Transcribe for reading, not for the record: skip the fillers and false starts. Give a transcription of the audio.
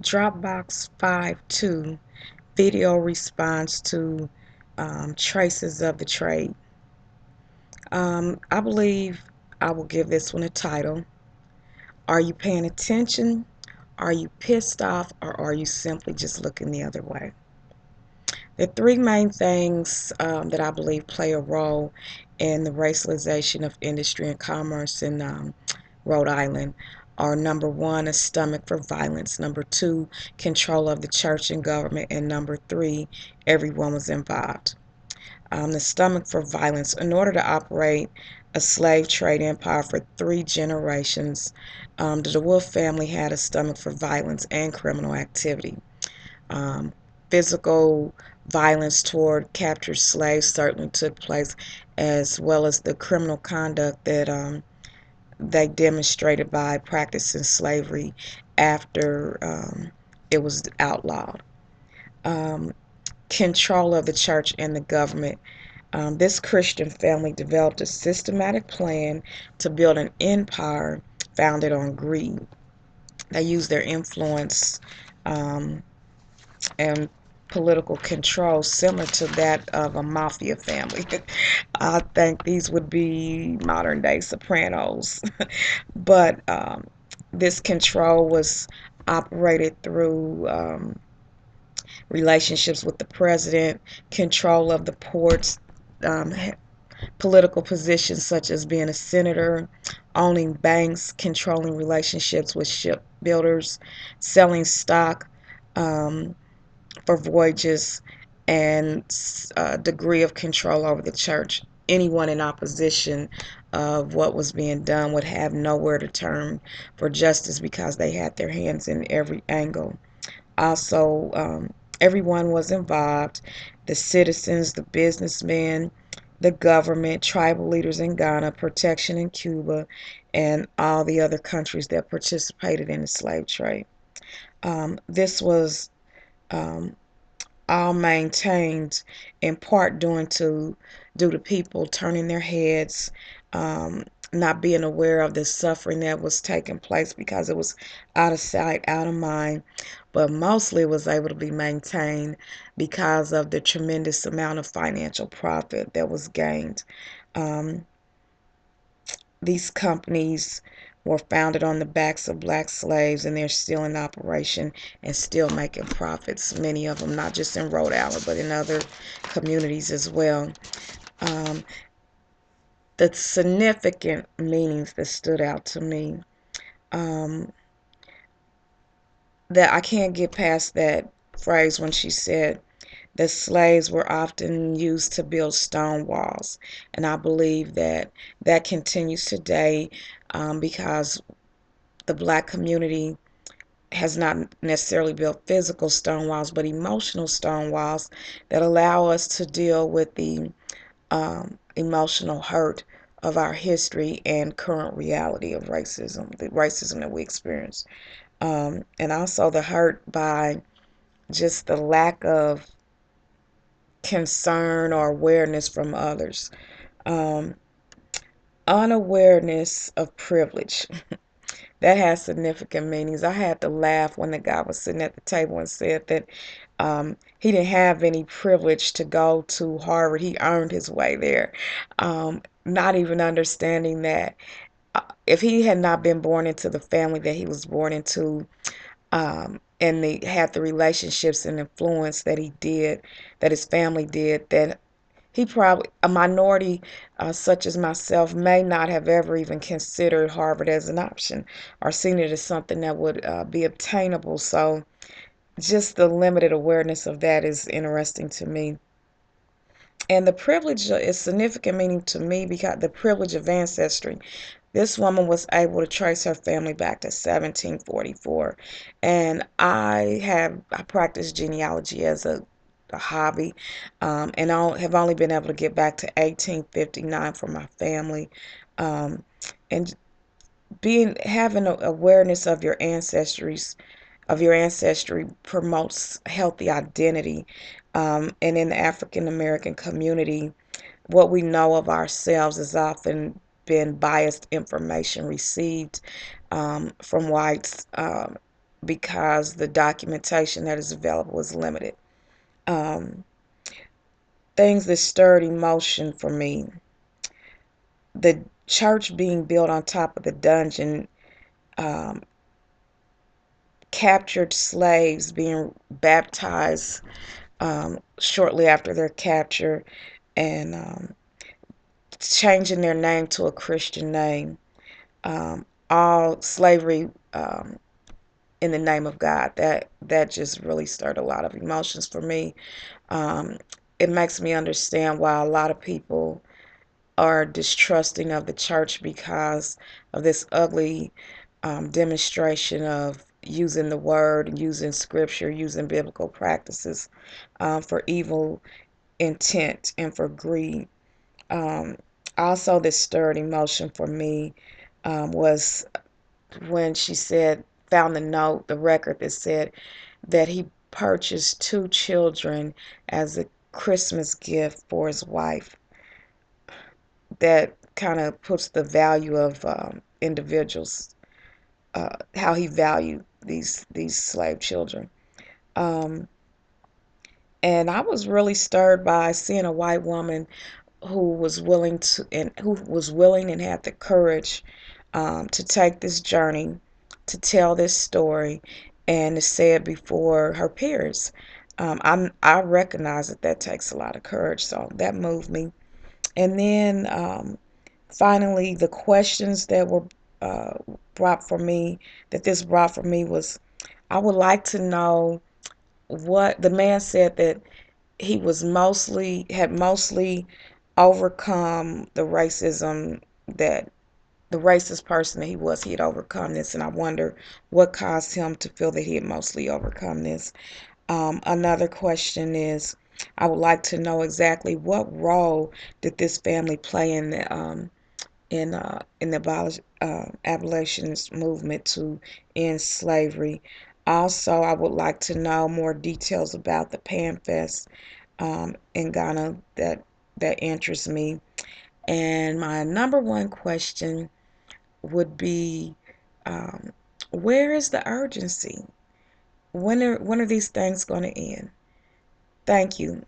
Dropbox 5.2 video response to traces of the trade. I believe I will give this one a title. Are you paying attention? Are you pissed off? Or are you simply just looking the other way? The three main things that I believe play a role in the racialization of industry and commerce in Rhode Island are: number one, a stomach for violence; number two, control of the church and government; and number three, everyone was involved. The stomach for violence. In order to operate a slave trade empire for 3 generations, the DeWolf family had a stomach for violence and criminal activity. Um, Physical violence toward captured slaves certainly took place, as well as the criminal conduct that they demonstrated by practicing slavery after it was outlawed. Um, Control of the church and the government. This Christian family developed a systematic plan to build an empire founded on greed. They used their influence and political control similar to that of a mafia family. I think these would be modern day Sopranos. But this control was operated through relationships with the president, control of the ports, um, political positions such as being a senator, owning banks, controlling relationships with shipbuilders, selling stock for voyages, and a degree of control over the church. Anyone in opposition of what was being done would have nowhere to turn for justice because they had their hands in every angle. Also, everyone was involved: the citizens, the businessmen, the government, tribal leaders in Ghana, protection in Cuba, and all the other countries that participated in the slave trade. This was um, all maintained in part due to people turning their heads, not being aware of the suffering that was taking place because it was out of sight, out of mind, but mostly was able to be maintained because of the tremendous amount of financial profit that was gained. Um, these companies were founded on the backs of black slaves, and they're still in operation and still making profits, many of them not just in Rhode Island but in other communities as well. Um, the significant meanings that stood out to me, um, that I can't get past that phrase when she said the slaves were often used to build stone walls. And I believe that that continues today, because the black community has not necessarily built physical stone walls, but emotional stone walls that allow us to deal with the emotional hurt of our history and current reality of racism, the racism that we experience. And also the hurt by just the lack of concern or awareness from others. Um, Unawareness of privilege. That has significant meanings. I had to laugh when the guy was sitting at the table and said that he didn't have any privilege to go to Harvard. He earned his way there. Not even understanding that if he had not been born into the family that he was born into, and they had the relationships and influence that he did, that his family did, that he probably, a minority such as myself, may not have ever even considered Harvard as an option or seen it as something that would be obtainable. So just the limited awareness of that is interesting to me. And the privilege is significant meaning to me because the privilege of ancestry. This woman was able to trace her family back to 1744. And I practice genealogy as a hobby, and I have only been able to get back to 1859 for my family. Um, and having awareness of your ancestry promotes healthy identity. And in the African American community, what we know of ourselves has often been biased information received from whites, because the documentation that is available is limited. Um, Things that stirred emotion for me: the church being built on top of the dungeon, um, captured slaves being baptized shortly after their capture, and changing their name to a Christian name. All slavery in the name of God. That just really stirred a lot of emotions for me. Um, it makes me understand why a lot of people are distrusting of the church because of this ugly demonstration of using the word, using scripture, using biblical practices for evil intent and for greed. Um, Also, this stirred emotion for me was when she found the note, the record that said that he purchased two children as a Christmas gift for his wife. That kind of puts the value of individuals, how he valued these slave children. Um, and I was really stirred by seeing a white woman who was willing and had the courage to take this journey, to tell this story, and to say it before her peers. I recognize that takes a lot of courage, so that moved me. And then finally, the questions that were uh, brought for me, that this brought for me was, I would like to know what the man said, that had mostly overcome the racism, that the racist person that he was, he had overcome this, and I wonder what caused him to feel that he had mostly overcome this. Another question is, I would like to know exactly what role did this family play in the abolitionist movement to end slavery. Also, I would like to know more details about the Panfest in Ghana that interests me. And my number one question would be, um, where is the urgency? When are these things going to end? Thank you.